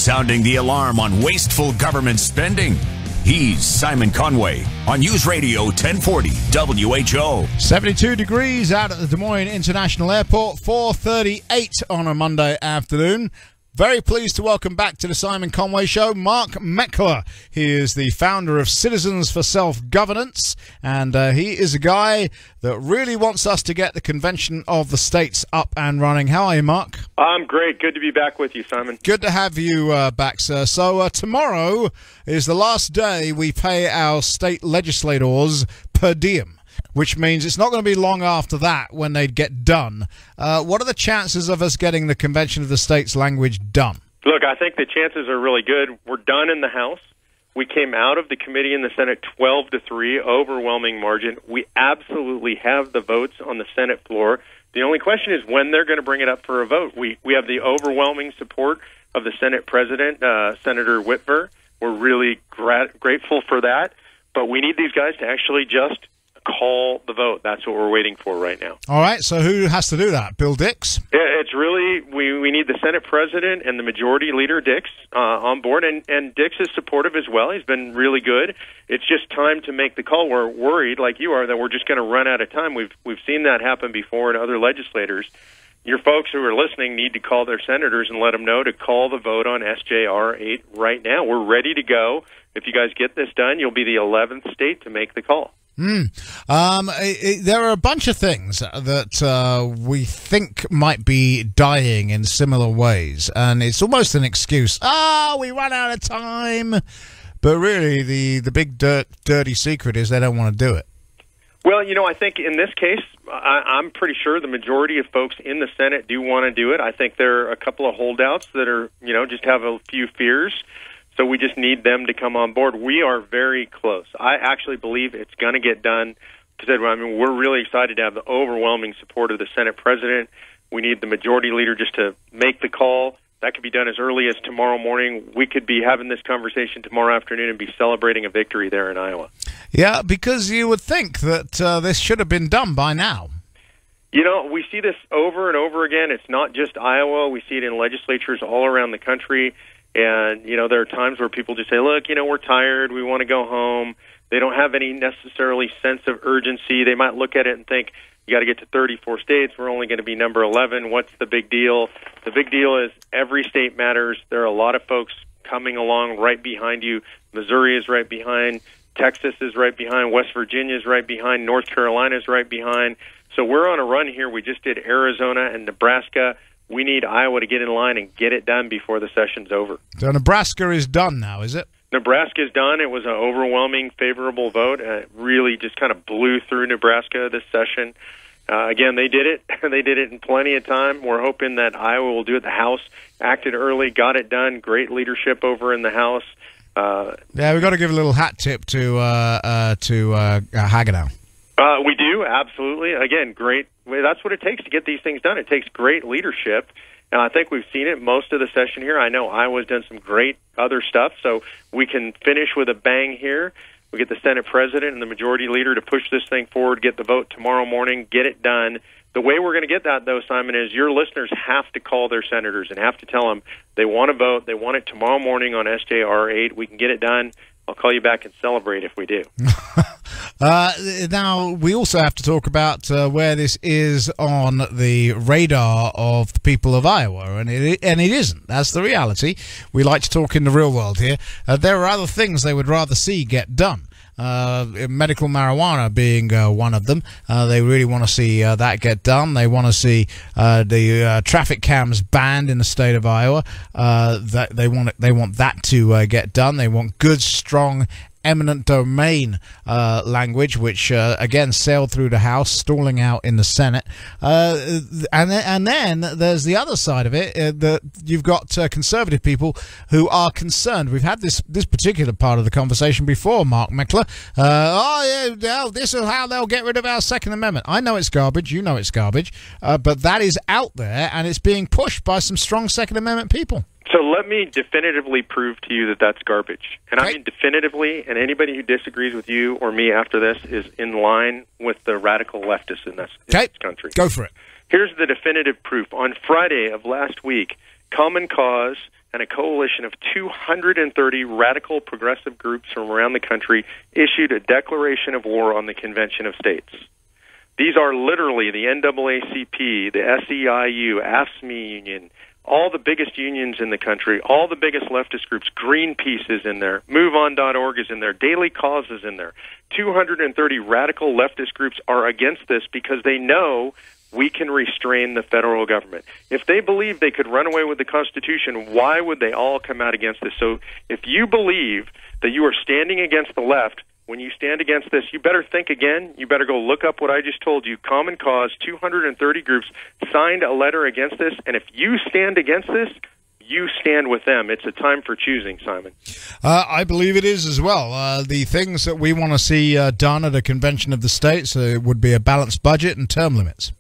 sounding the alarm on wasteful government spending. He's Simon Conway on News Radio 1040 WHO. 72 degrees out at the Des Moines International Airport, 4:38 on a Monday afternoon. Very pleased to welcome back to the Simon Conway Show, Mark Meckler. He is the founder of Citizens for Self-Governance, and he is a guy that really wants us to get the Convention of the States up and running. How are you, Mark? I'm great. Good to be back with you, Simon. Good to have you back, sir. So tomorrow is the last day we pay our state legislators per diem, which means it's not going to be long after that when they get done. What are the chances of us getting the Convention of the States language done? Look, I think the chances are really good. We're done in the House. We came out of the committee in the Senate 12-3, overwhelming margin. We absolutely have the votes on the Senate floor. The only question is when they're going to bring it up for a vote. We have the overwhelming support of the Senate President, Senator Whitver. We're really grateful for that. But we need these guys to actually just call the vote. That's what we're waiting for right now. All right, so who has to do that? Bill Dix? It's really, we need the Senate President and the Majority Leader, Dix, on board, and Dix is supportive as well. He's been really good. It's just time to make the call. We're worried, like you are, that we're just going to run out of time. We've seen that happen before in other legislators. Your folks who are listening need to call their senators and let them know to call the vote on SJR 8 right now. We're ready to go. If you guys get this done, you'll be the 11th state to make the call. There are a bunch of things that we think might be dying in similar ways, and it's almost an excuse. We run out of time. But really, the big dirty secret is they don't want to do it. Well, I think in this case, I'm pretty sure the majority of folks in the Senate do want to do it. I think there are a couple of holdouts that are, just have a few fears. So we just need them to come on board. We are very close. I actually believe it's going to get done. We're really excited to have the overwhelming support of the Senate President. We need the Majority Leader just to make the call. That could be done as early as tomorrow morning. We could be having this conversation tomorrow afternoon and be celebrating a victory there in Iowa. Yeah, because you would think that this should have been done by now. We see this over and over again. It's not just Iowa. We see it in legislatures all around the country. And, there are times where people just say, look, we're tired, we want to go home. They don't have any necessarily sense of urgency. They might look at it and think, you got to get to 34 states, we're only going to be number 11, what's the big deal? The big deal is every state matters. There are a lot of folks coming along right behind you. Missouri is right behind, Texas is right behind, West Virginia is right behind, North Carolina is right behind. So we're on a run here. We just did Arizona and Nebraska. We need Iowa to get in line and get it done before the session's over. So Nebraska is done now, is it? Nebraska is done. It was an overwhelming favorable vote. It really just kind of blew through Nebraska this session. Again, they did it. They did it in plenty of time. We're hoping that Iowa will do it. The House acted early, got it done. Great leadership over in the House. Yeah, we've got to give a little hat tip to Hagenow. We do, absolutely. Again, great. That's what it takes to get these things done. It takes great leadership, and I think we've seen it most of the session here. I know Iowa's done some great other stuff, so we can finish with a bang here. We get the Senate President and the Majority Leader to push this thing forward, get the vote tomorrow morning, get it done. The way we're going to get that, though, Simon, is your listeners have to call their senators and have to tell them they want to vote. They want it tomorrow morning on SJR 8. We can get it done. I'll call you back and celebrate if we do. Now, we also have to talk about where this is on the radar of the people of Iowa, and it isn't. That's the reality. We like to talk in the real world here. There are other things they would rather see get done. Medical marijuana being one of them. They really want to see that get done. They want to see the traffic cams banned in the state of Iowa. That they want that to get done. They want good, strong, eminent domain language, which again sailed through the House, stalling out in the Senate, and then there's the other side of it that you've got conservative people who are concerned. We've had this particular part of the conversation before, Mark Meckler. This is how they'll get rid of our Second Amendment. I know it's garbage, you know it's garbage, but that is out there and it's being pushed by some strong Second Amendment people. So let me definitively prove to you that that's garbage. And I mean definitively, and anybody who disagrees with you or me after this is in line with the radical leftists in this country. Go for it. Here's the definitive proof. On Friday of last week, Common Cause and a coalition of 230 radical progressive groups from around the country issued a declaration of war on the Convention of States. These are literally the NAACP, the SEIU, AFSCME Union, all the biggest unions in the country, all the biggest leftist groups. Greenpeace is in there, MoveOn.org is in there, Daily Cause is in there. 230 radical leftist groups are against this because they know we can restrain the federal government. If they believe they could run away with the Constitution, why would they all come out against this? So if you believe that you are standing against the left, when you stand against this, you better think again. You better go look up what I just told you. Common Cause, 230 groups signed a letter against this, and if you stand against this, you stand with them. It's a time for choosing, Simon. I believe it is as well. The things that we want to see done at a convention of the states would be a balanced budget and term limits.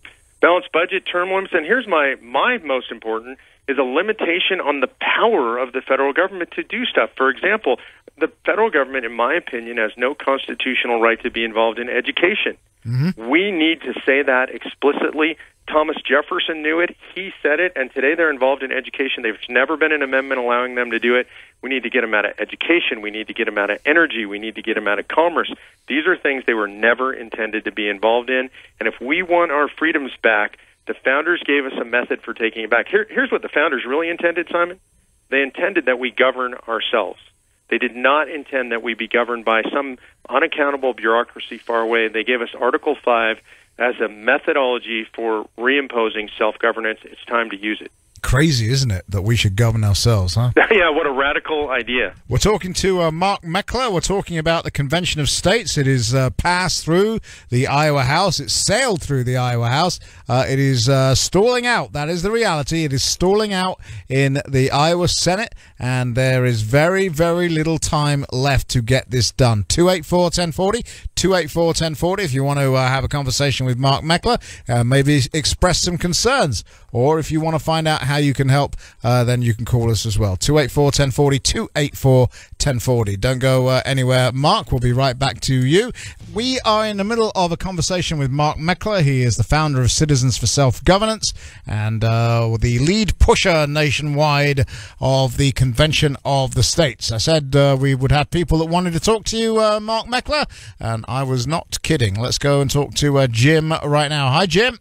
Balanced budget, term limits, and here's my most important, is a limitation on the power of the federal government to do stuff. For example, the federal government, in my opinion, has no constitutional right to be involved in education. Mm-hmm. We need to say that explicitly. Thomas Jefferson knew it. He said it, and today they're involved in education. There's never been an amendment allowing them to do it. We need to get them out of education. We need to get them out of energy. We need to get them out of commerce. These are things they were never intended to be involved in, and if we want our freedoms back, the founders gave us a method for taking it back. Here's what the founders really intended, Simon. They intended that we govern ourselves. They did not intend that we be governed by some unaccountable bureaucracy far away. They gave us Article 5 as a methodology for reimposing self-governance. It's time to use it. Crazy, isn't it, that we should govern ourselves, huh? Yeah, what a radical idea. We're talking to Mark Meckler. We're talking about the Convention of States. It is passed through the Iowa House. It sailed through the Iowa House. It is stalling out. That is the reality. It is stalling out in the Iowa Senate, and there is very, very little time left to get this done. 284-1040, 284-1040 if you want to have a conversation with Mark Meckler, maybe express some concerns, or if you want to find out how you can help, then you can call us as well. 284-1040, 284-1040. Don't go anywhere. Mark, we'll be right back to you. We are in the middle of a conversation with Mark Meckler. He is the founder of Citizens for Self-Governance and the lead pusher nationwide of the Convention of the States. I said we would have people that wanted to talk to you, Mark Meckler, and I was not kidding. Let's go and talk to Jim right now. Hi, Jim.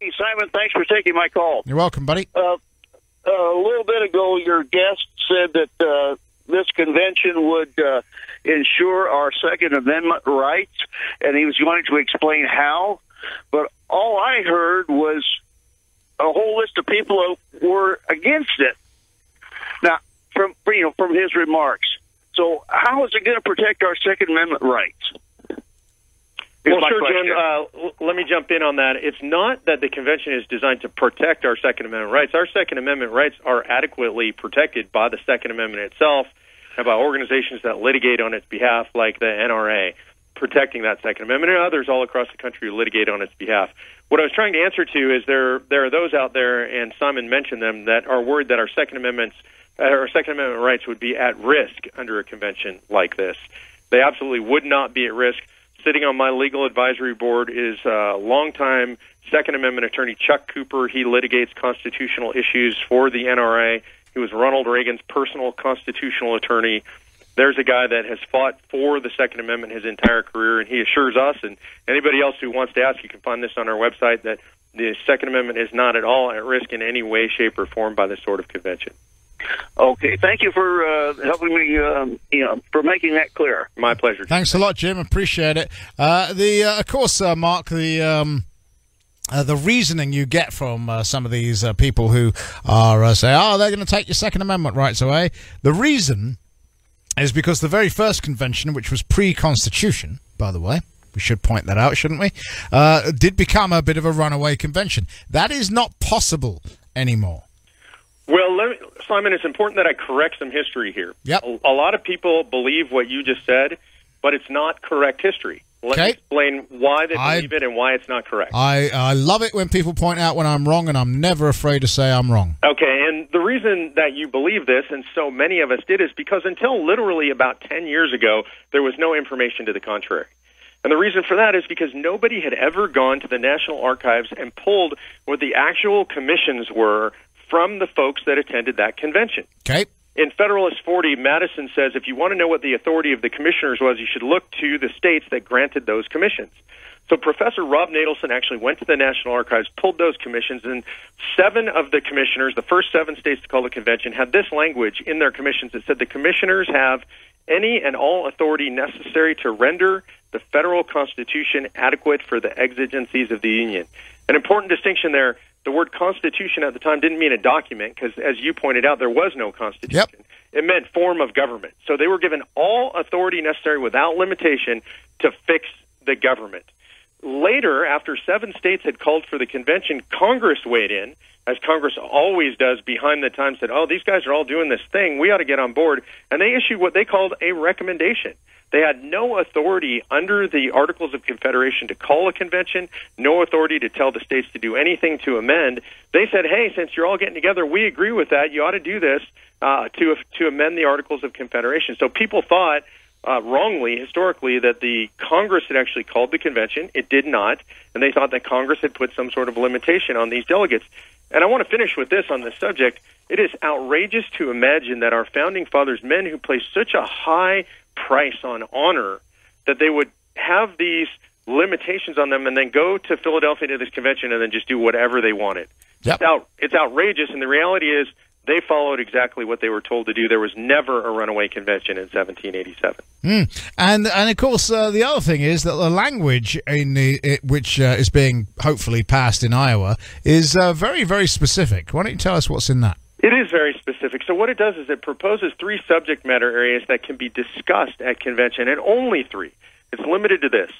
Hey, Simon, thanks for taking my call. You're welcome, buddy. A little bit ago, your guest said that this convention would ensure our Second Amendment rights, and he was going to explain how. But all I heard was a whole list of people who were against it. Now, from his remarks. So how is it going to protect our Second Amendment rights? Well, sure, Jim. Let me jump in on that. It's not that the convention is designed to protect our Second Amendment rights. Our Second Amendment rights are adequately protected by the Second Amendment itself and by organizations that litigate on its behalf, like the NRA, protecting that Second Amendment, and others all across the country who litigate on its behalf. What I was trying to answer to is there are those out there, and Simon mentioned them, that are worried that our Second Amendment rights would be at risk under a convention like this. They absolutely would not be at risk. Sitting on my legal advisory board is longtime Second Amendment attorney Chuck Cooper. He litigates constitutional issues for the NRA. He was Ronald Reagan's personal constitutional attorney. There's a guy that has fought for the Second Amendment his entire career, and he assures us and anybody else who wants to ask, you can find this on our website, that the Second Amendment is not at all at risk in any way, shape, or form by this sort of convention. Okay, thank you for helping me, for making that clear. My pleasure. Thanks a lot, Jim. Appreciate it. Of course, Mark, the reasoning you get from some of these people who are say, they're going to take your Second Amendment rights away. The reason is because the very first convention, which was pre-Constitution, by the way, we should point that out, shouldn't we, did become a bit of a runaway convention. That is not possible anymore. Well, Simon, it's important that I correct some history here. Yep. A lot of people believe what you just said, but it's not correct history. Let me explain why they believe it and why it's not correct. I love it when people point out when I'm wrong, and I'm never afraid to say I'm wrong. Okay, and the reason that you believe this, and so many of us did, is because until literally about 10 years ago, there was no information to the contrary. And the reason for that is because nobody had ever gone to the National Archives and pulled what the actual commissions were from the folks that attended that convention. Okay. In Federalist 40, Madison says if you want to know what the authority of the commissioners was, you should look to the states that granted those commissions. So Professor Rob Natelson actually went to the National Archives, pulled those commissions, and 7 of the commissioners, the first 7 states to call the convention, had this language in their commissions that said the commissioners have any and all authority necessary to render the federal Constitution adequate for the exigencies of the Union. An important distinction there, the word Constitution at the time didn't mean a document because, as you pointed out, there was no Constitution. Yep. It meant form of government. So they were given all authority necessary without limitation to fix the government. Later, after 7 states had called for the convention, Congress weighed in, as Congress always does behind the times, said, oh, these guys are all doing this thing, we ought to get on board, and they issued what they called a recommendation. They had no authority under the Articles of Confederation to call a convention, no authority to tell the states to do anything to amend. They said, hey, since you're all getting together, we agree with that, you ought to do this to amend the Articles of Confederation. So people thought, wrongly, historically, that the Congress had actually called the convention. It did not, and they thought that Congress had put some sort of limitation on these delegates. And I want to finish with this on this subject. It is outrageous to imagine that our founding fathers, men who placed such a high price on honor, that they would have these limitations on them and then go to Philadelphia to this convention and then just do whatever they wanted. Yep. It's outrageous, and the reality is they followed exactly what they were told to do. There was never a runaway convention in 1787. And of course, the other thing is that the language in which is being hopefully passed in Iowa is very, very specific. Why don't you tell us what's in that? It is very specific. So what it does is it proposes 3 subject matter areas that can be discussed at convention, and only 3. It's limited to this.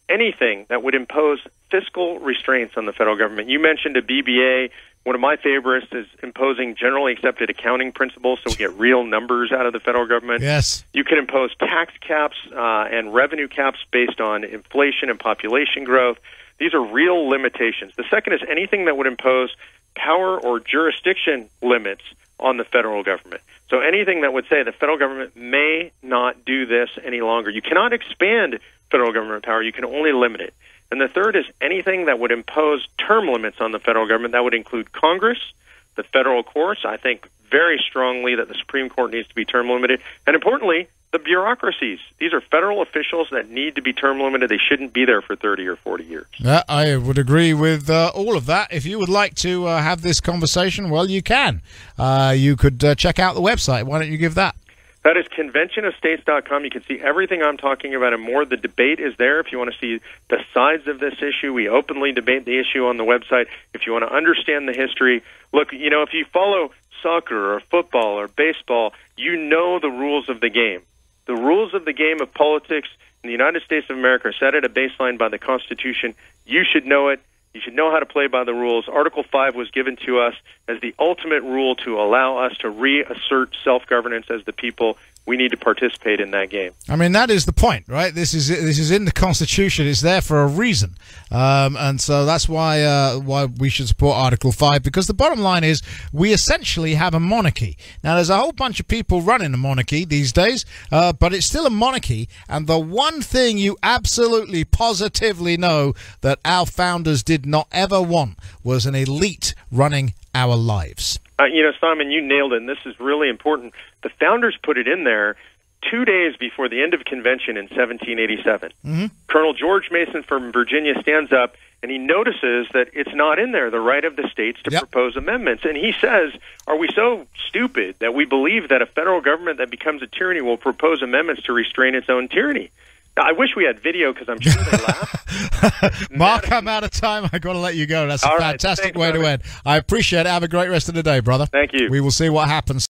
Anything that would impose fiscal restraints on the federal government. You mentioned a BBA. One of my favorites is imposing generally accepted accounting principles so we get real numbers out of the federal government. Yes. You can impose tax caps and revenue caps based on inflation and population growth. These are real limitations. The second is anything that would impose power or jurisdiction limits on the federal government. So anything that would say the federal government may not do this any longer. You cannot expand federal government power. You can only limit it. And the third is anything that would impose term limits on the federal government. That would include Congress, the federal courts. I think very strongly that the Supreme Court needs to be term limited. And importantly, the bureaucracies. These are federal officials that need to be term limited. They shouldn't be there for 30 or 40 years. I would agree with all of that. If you would like to have this conversation, well, you can. You could check out the website. Why don't you give that? That is conventionofstates.com. You can see everything I'm talking about and more. The debate is there. If you want to see the sides of this issue, we openly debate the issue on the website. If you want to understand the history, look, if you follow soccer or football or baseball, you know the rules of the game. The rules of the game of politics in the United States of America are set at a baseline by the Constitution. You should know it. You should know how to play by the rules. Article 5 was given to us as the ultimate rule to allow us to reassert self-governance as the people. We need to participate in that game. I mean, that is the point, right? This is in the Constitution. It's there for a reason, and so that's why we should support Article 5. Because the bottom line is, we essentially have a monarchy. Now, there's a whole bunch of people running a monarchy these days, but it's still a monarchy. And the one thing you absolutely, positively know that our founders did not ever want was an elite running our lives. Simon, you nailed it, and this is really important. The founders put it in there 2 days before the end of convention in 1787. Mm-hmm. Colonel George Mason from Virginia stands up, and he notices that it's not in there, the right of the states to propose amendments. And he says, are we so stupid that we believe that a federal government that becomes a tyranny will propose amendments to restrain its own tyranny? Now, I wish we had video because I'm sure they laugh. Mark, I'm out of time. I've got to let you go. That's a fantastic way to end. I appreciate it. Have a great rest of the day, brother. Thank you. We will see what happens.